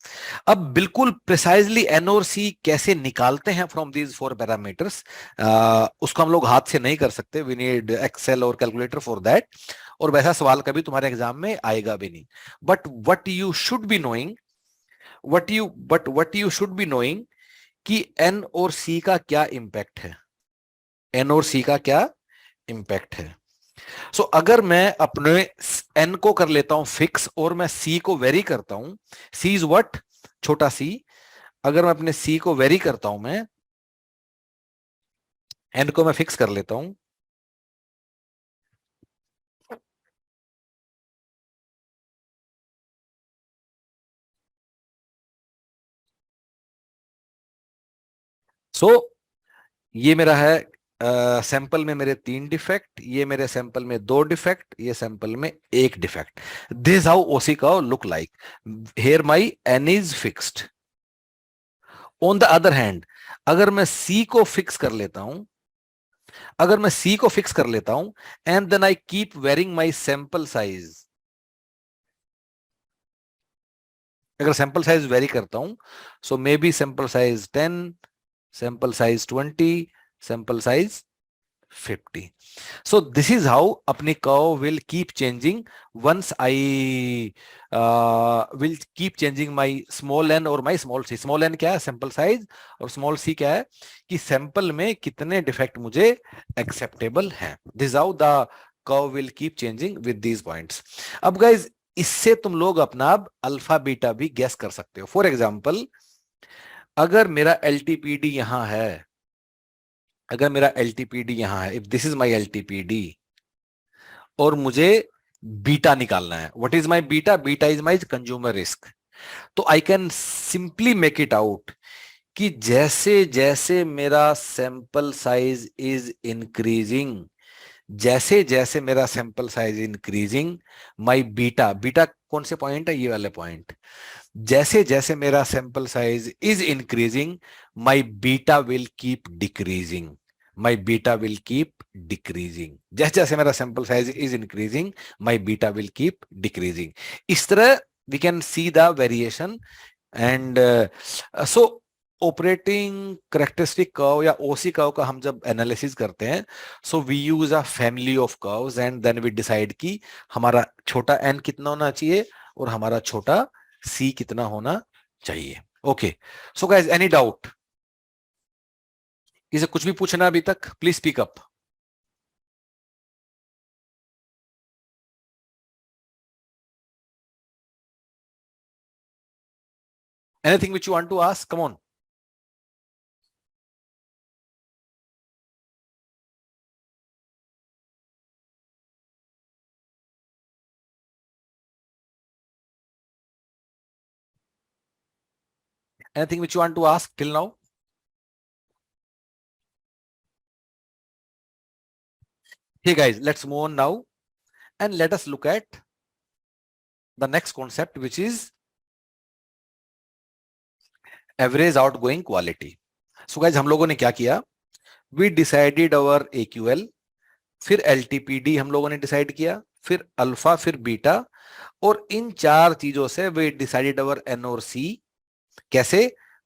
अब बिल्कुल प्रिसाइजली N और C कैसे निकालते हैं फ्रॉम दीज 4 पैरामीटर्स, उसको हम लोग हाथ से नहीं कर सकते. वी नीड एक्सेल और कैलकुलेटर फॉर दैट, और वैसा सवाल कभी तुम्हारे एग्जाम में आएगा भी नहीं. But what you should be knowing, what you should be knowing कि N और C का क्या इंपैक्ट है. N और C का क्या इंपैक्ट है. सो अगर मैं अपने N को कर लेता हूं फिक्स और मैं C को वेरी करता हूं, C इज व्हाट? छोटा C. अगर मैं अपने C को वेरी करता हूं, मैं N को मैं फिक्स कर लेता हूं, सो ये मेरा है सैंपल में मेरे 3 डिफेक्ट, ये मेरे सैंपल में 2 डिफेक्ट, ये सैंपल में 1 defect. This how OC curve look like. Here my N is fixed. On the other hand, अगर मैं C को फिक्स कर लेता हूं, अगर मैं C को फिक्स कर लेता हूं and then I keep varying my sample size, अगर सैंपल साइज वेरी करता हूं, so may be sample size 10, sample size 20, sample size 50. So this is how अपनी curve will keep changing once I will keep changing my small n और my small c. Small n क्या है? Sample size. और small c क्या है? कि sample में कितने defect मुझे acceptable हैं. This is how the curve will keep changing with these points. अब guys, इससे तुम लोग अपना अल्फा बीटा भी guess कर सकते हो. For example, अगर मेरा LTPD यहां है, अगर मेरा LTPD यहां है, if this is my LTPD और मुझे बीटा निकालना है, what is my beta? Beta is my consumer risk. तो I can simply make it out कि जैसे जैसे मेरा सैंपल साइज इज इंक्रीजिंग, जैसे जैसे मेरा sample size increasing, my beta, beta कौन से पॉइंट है? ये वाले पॉइंट. जैसे जैसे मेरा sample size is increasing, my beta will keep decreasing. My beta will keep decreasing. जैसे जैसे मेरा sample size is increasing, my beta will keep decreasing. इस तरह we can see the variation. And so operating characteristic curve या OC curve का हम जब analysis करते हैं, so we use a family of curves and then we decide कि हमारा छोटा एन कितना होना चाहिए और हमारा छोटा सी कितना होना चाहिए. Okay, so guys, any doubt? किसी कुछ भी पूछना अभी तक? Please speak up. Anything which you want to ask? Come on. Anything which you want to ask till now? Hey guys, let's move on now and let us look at the next concept, which is average outgoing quality. So guys, हम लोगों ने क्या किया? We decided our AQL, फिर LTPD हम लोगों ने decide किया, फिर अल्फा, फिर बीटा, और इन चार चीजों से we decided our N और C. कैसे?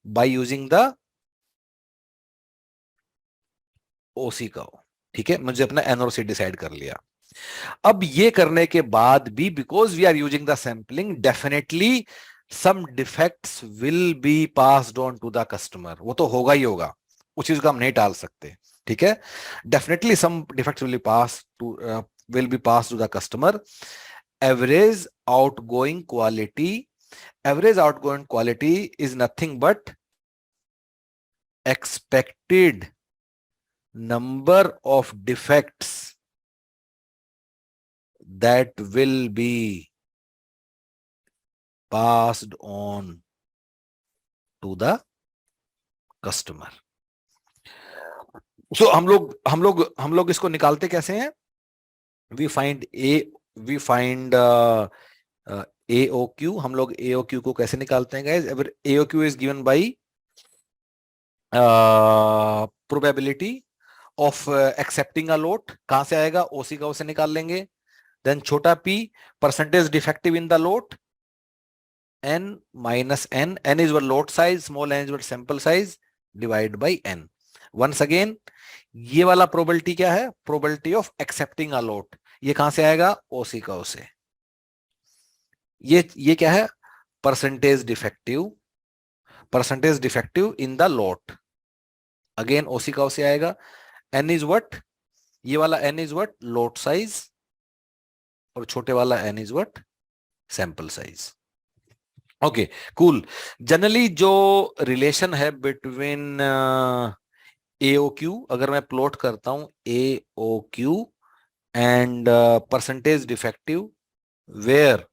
By using the OC curve. ठीक है, मुझे अपना N और C डिसाइड कर लिया. अब ये करने के बाद भी, because we are using the sampling, definitely some defects will be passed on to the customer. वो तो होगा ही होगा, उस चीज को हम नहीं टाल सकते. ठीक है, definitely some defects will be pass to the customer. Average outgoing quality, average outgoing quality is nothing but expected number of defects that will be passed on to the customer. So हम लोग इसको निकालते कैसे हैं? We find AOQ. हम लोग AOQ को कैसे निकालते हैं guys? AOQ is given by probability of accepting a lot. कहां से आएगा? OC का उसे निकाल लेंगे. Then छोटा p, percentage defective in the lot, n minus n. N is your lot size, small n is your sample size, divide by n. Once again, ये वाला probability क्या है? Probability of accepting a lot. ये कहां से आएगा? OC का उसे. ये क्या है? Percentage defective in the lot. Again OC का उसे आएगा. N is what? ये वाला n is what? Lot size. और छोटे वाला n is what? Sample size. Okay, cool. Generally जो रिलेशन है बिटवीन AOQ, अगर मैं प्लॉट करता हूं AOQ and percentage defective where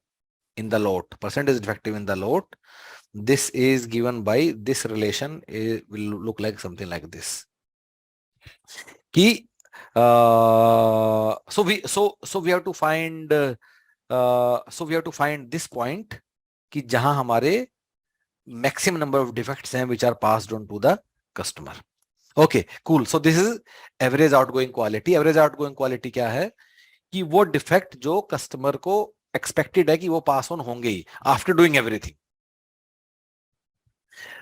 in the lot, percentage defective in the lot, this is given by this relation. It will look like something like this. कि so we have to find this point कि जहां हमारे maximum number of defects हैं which are passed on to the customer. Okay, cool. So this is average outgoing quality. Average outgoing quality क्या है? कि वो defect जो कस्टमर को एक्सपेक्टेड है कि वो पास ऑन होंगे ही after doing everything.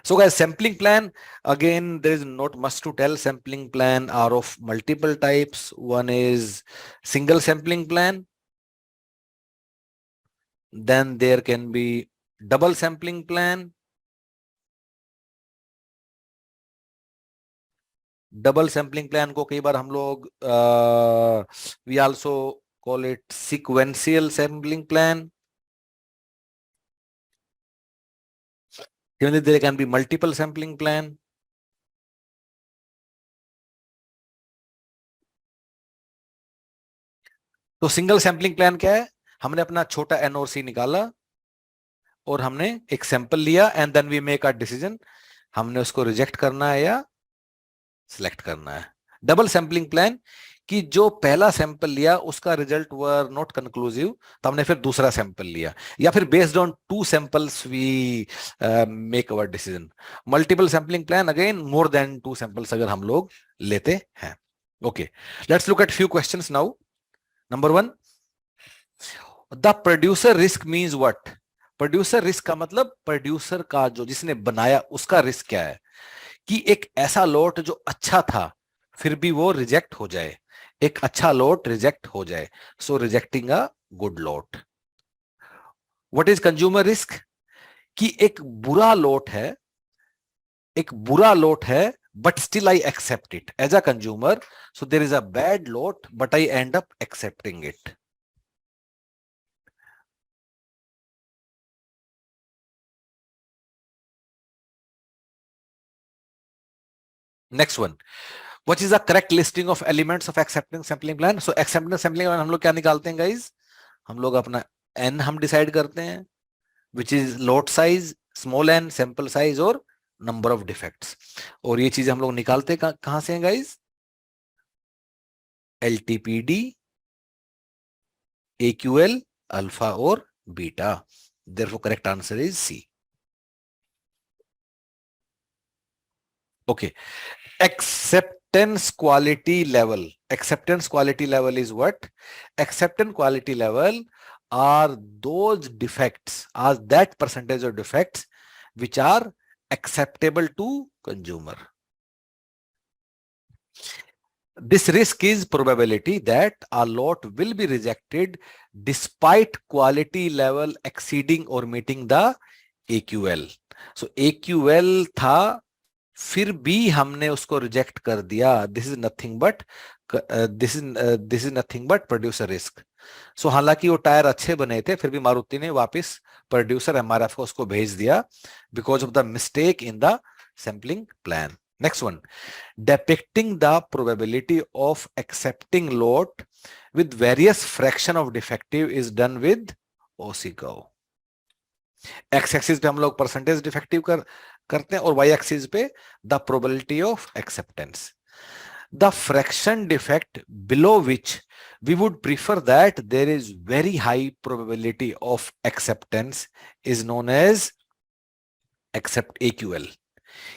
So guys, sampling plan, again there is not much to tell. Sampling plan are of multiple types. One is single sampling plan, then there can be double sampling plan. Double sampling plan को कई बार हम लोग we also call it sequential sampling plan. Even there can be multiple sampling plan. तो single sampling plan क्या है? हमने अपना छोटा एन और सी निकाला और हमने एक सैंपल लिया and then we make a decision, हमने उसको रिजेक्ट करना है या सिलेक्ट करना है. डबल सैंपलिंग प्लान कि जो पहला सैंपल लिया उसका रिजल्ट वर नॉट कंक्लूसिव, तो हमने फिर दूसरा सैंपल लिया, या फिर based on two samples we make our decision. Multiple sampling plan, again more than two samples अगर हम लोग लेते हैं. Okay, let's look at few questions now. Number one, the producer risk means what? Producer risk का मतलब producer का जो जिसने बनाया उसका रिस्क क्या है कि एक ऐसा लोट जो अच्छा था फिर भी वो रिजेक्ट हो जाए, एक अच्छा लोट रिजेक्ट हो जाए, so rejecting a good lot. What is consumer risk? कि एक बुरा लोट है but still I accept it as a consumer, so there is a bad lot but I end up accepting it. Next one, what is the correct listing of elements of acceptance sampling plan? So acceptance sampling plan हम लोग क्या निकालते हैं guys? हम लोग अपना N हम decide करते हैं, which is lot size, small n, sample size और नंबर ऑफ डिफेक्ट्स। और ये चीज हम लोग निकालते कहां से हैं गाइज? एलटीपीडी, एक्यूएल, अल्फा और beta. Therefore correct answer is C. Okay, acceptance quality level. Acceptance quality level is what? Acceptance quality level are those defects, are that percentage of defects which are acceptable to consumer. This risk is probability that a lot will be rejected despite quality level exceeding or meeting the AQL. So AQL था, फिर भी हमने उसको reject कर दिया। This is nothing but producer risk. So हालांकि वो tyre अच्छे बने थे फिर भी मारुति ने वापस प्रोड्यूसर एमआरएफ को उसको भेज दिया because of the mistake in the sampling plan. Next one, depicting the probability of accepting lot with various fraction of defective is done with OC curve. X axis पे हम लोग परसेंटेज डिफेक्टिव करते हैं और वाई एक्सिस पे the probability of acceptance. The fraction defect below which we would prefer that there is very high probability of acceptance is known as accept AQL।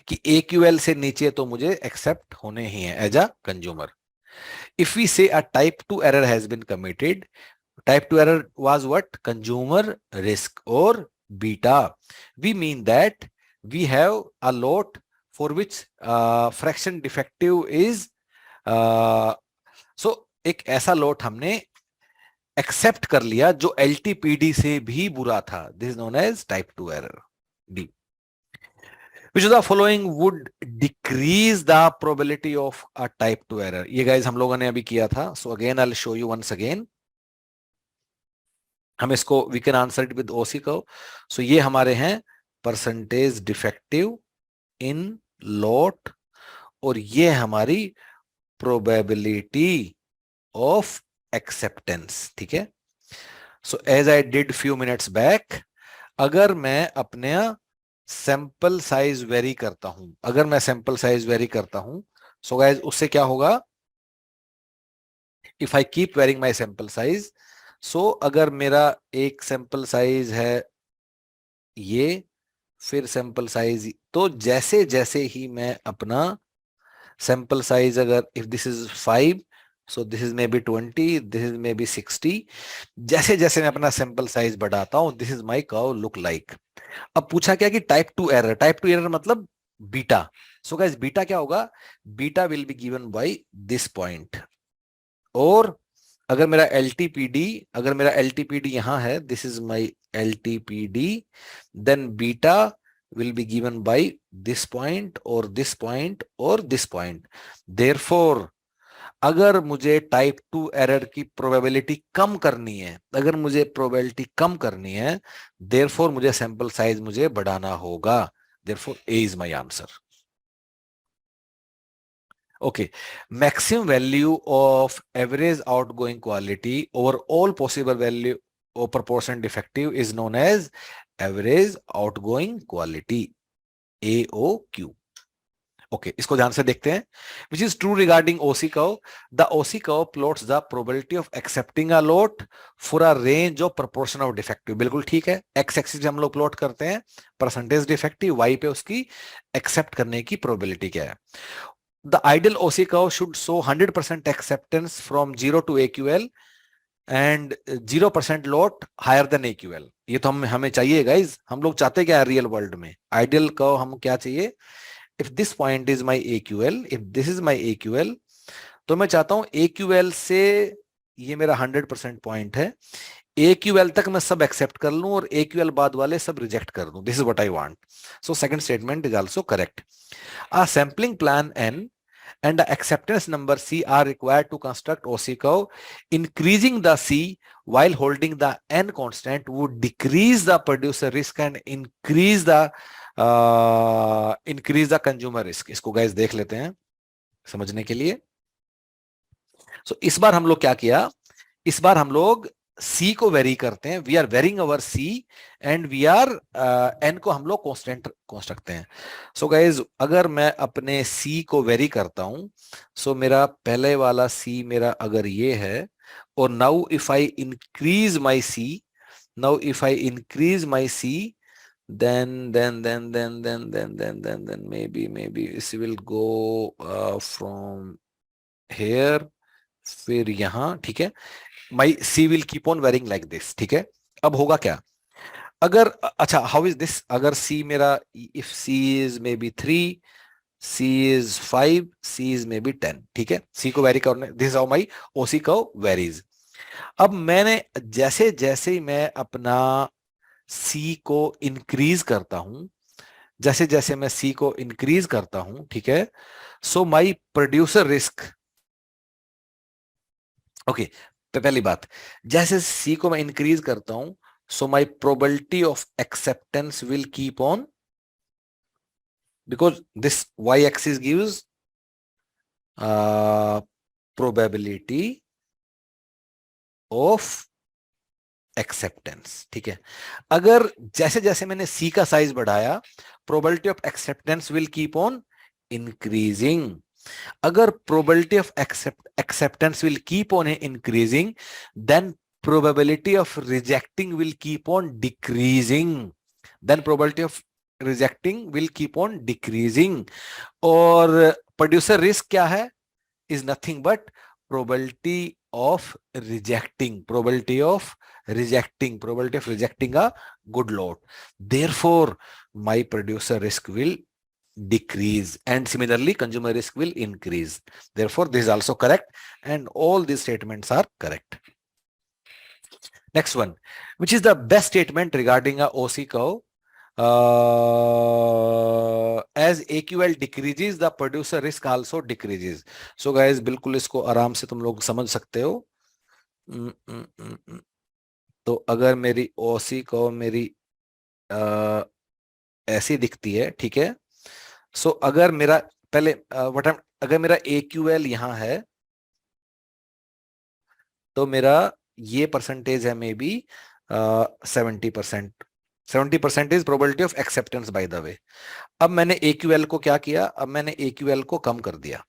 कि AQL से नीचे तो मुझे एक्सेप्ट होने ही है as a consumer. If we say a type 2 error has been committed, type 2 error was what? Consumer risk or beta. We mean that we have a lot for which fraction defective is so एक ऐसा लोट हमने accept कर लिया जो LTPD से भी बुरा था। This is known as type 2 error. D, which of the following would decrease the probability of a type 2 error? ये गाइज हम लोगों ने अभी किया था। So again I will show you once again. हम इसको we can answer it with OC curve. So ये हमारे हैं परसेंटेज डिफेक्टिव इन लॉट और ये हमारी प्रोबेबिलिटी ऑफ एक्सेप्टेंस। ठीक है, so as I did few minutes back, अगर मैं अपने सैंपल साइज वेरी करता हूं, अगर मैं सैंपल साइज वेरी करता हूं, सो गाइज उससे क्या होगा? If I keep varying my sample size, so अगर मेरा एक सैंपल साइज है ये, फिर सैंपल साइज, तो जैसे जैसे ही मैं अपना सैंपल साइज, अगर if this is 5, so this is may B 20, this is may B 60, जैसे जैसे मैं अपना सैंपल साइज बढ़ाता हूं, this is my curve look like. अब पूछा क्या कि टाइप 2 एरर, टाइप 2 एरर मतलब बीटा। सो गाइस बीटा क्या होगा? Beta will be given by this point. और अगर मेरा LTPD यहां है, this is my LTPD, then beta will be given by this point or this point or this point. Therefore, अगर मुझे type 2 error की प्रोबेबिलिटी कम करनी है, अगर मुझे प्रोबेबिलिटी कम करनी है, therefore मुझे सैंपल साइज मुझे बढ़ाना होगा। therefore A is my answer. Okay, maximum value of average outgoing quality over all possible value or proportion defective is known as average outgoing quality, AOQ. Okay, इसको ध्यान से देखते हैं। Which is true regarding OC curve? The OC curve plots the probability of accepting a lot for a range of proportion of defective. बिल्कुल ठीक है, x axis हम लोग प्लॉट करते हैं परसेंटेज डिफेक्टिव, वाई पे उसकी एक्सेप्ट करने की प्रोबेबिलिटी क्या है। The ideal OC curve should show 100% acceptance from 0 to AQL and 0% lot higher than AQL। ये तो हमें चाहिए गाइज, हम लोग चाहते क्या है रियल वर्ल्ड में, आइडियल को हम क्या चाहिए, if this point is my AQL, if this is my AQL, तो मैं चाहता हूं AQL से ये मेरा 100% पॉइंट है, AQL तक मैं सब एक्सेप्ट कर लूं और AQL बाद वाले सब रिजेक्ट कर दूं, this is what I want. So second statement is also correct. A sampling plan N and the acceptance number C are required to construct OC curve. Increasing the C while holding the N constant would decrease the producer risk and increase the consumer risk. इसको guys देख लेते हैं समझने के लिए। So इस बार हम लोग क्या किया, इस बार हम लोग सी को वेरी करते हैं, we are varying our c and we are n को हम लोग कॉन्स्ट रखते हैं। सो गाइज अगर मैं अपने सी को वेरी करता हूं, सो मेरा पहले वाला सी मेरा अगर ये है, और now if I increase my c, now if I increase my c, then maybe this will go from here, फिर यहां, ठीक है, my C will keep on varying like this, ठीक है। अब होगा क्या, अगर अच्छा हाउ इज दिस, अगर सी मेरा, if C is may be 3, C is 5, C is may be 10, ठीक है, सी को वेरी करने, this how my OC curve varies. अब मैंने जैसे जैसे मैं अपना सी को इंक्रीज करता हूं, जैसे जैसे मैं सी को इंक्रीज करता हूं, ठीक है, सो माई प्रोड्यूसर रिस्क, ओके, तो पहली बात, जैसे सी को मैं इंक्रीज करता हूं, so my probability of acceptance will keep on, because this Y axis gives probability of acceptance, ठीक है। अगर जैसे जैसे मैंने सी का साइज बढ़ाया, probability of acceptance will keep on increasing. अगर probability of acceptance will keep on increasing, then probability of rejecting will keep on decreasing, then probability of rejecting will keep on decreasing, और producer risk क्या है, is nothing but probability of rejecting, probability of rejecting a good load, therefore my producer risk will decrease, and similarly consumer risk will increase. Therefore this is also correct, and all these statements are correct. Next one, which is the best statement regarding a OC curve? As AQL decreases the producer risk also decreases. So guys बिल्कुल इसको आराम से तुम लोग समझ सकते हो। तो अगर मेरी OC कर्व मेरी ऐसी दिखती है, ठीक है, सो अगर मेरा पहले अगर मेरा AQL यहां है, तो मेरा ये परसेंटेज है may be 70%, 70% is probability of acceptance by the way. अब मैंने AQL को क्या किया, अब मैंने AQL को कम कर दिया।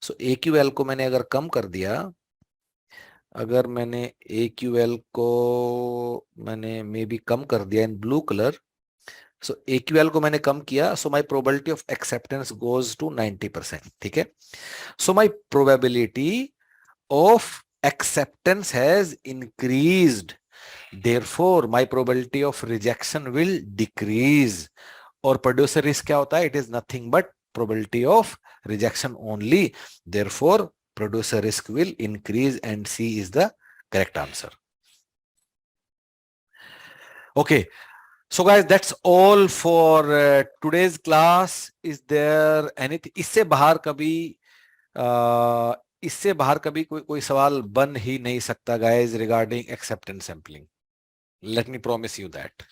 सो AQL को मैंने अगर कम कर दिया, अगर मैंने AQL को मैंने मे बी कम कर दिया in blue colour, so AQL को मैंने कम किया, so my probability of acceptance goes to 90%, ठीक है। So my probability of acceptance has increased, therefore my probability of rejection will decrease, और producer risk क्या होता है, it is nothing but probability of rejection only, therefore producer risk will increase, and C is the correct answer. Okay, so guys that's all for today's class. Is there anything, इससे बाहर कभी कोई सवाल बन ही नहीं सकता guys regarding acceptance sampling, let me promise you that,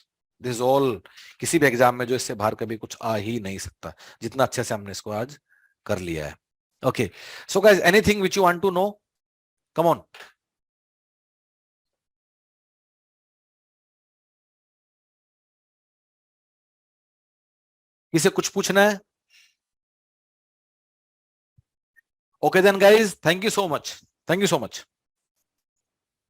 this all, किसी भी एग्जाम में जो इससे बाहर कभी कुछ आ ही नहीं सकता, जितना अच्छे से हमने इसको आज कर लिया है। Okay, so guys anything which you want to know, come on. किसे कुछ पूछना है? Okay then guys, thank you so much, thank you so much.